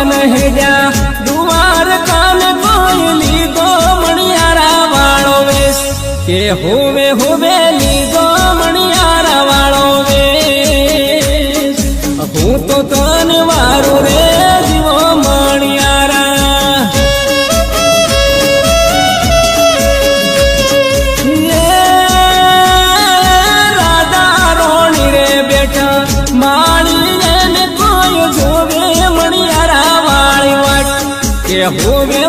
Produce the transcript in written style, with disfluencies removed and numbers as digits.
કન હેડ્યા દ્વારકા ને કોઈ લીધો મણિયારા વાળો વેશ કે હોવે હોવે લીધો મણિયારા વાળો વેશ હું તો તન વારું રે જીવો મણિયારા રાધા રોણી રે બેઠા માળી ને કોઈ જોવે મણિયારા વાળી વાટ કે હોવે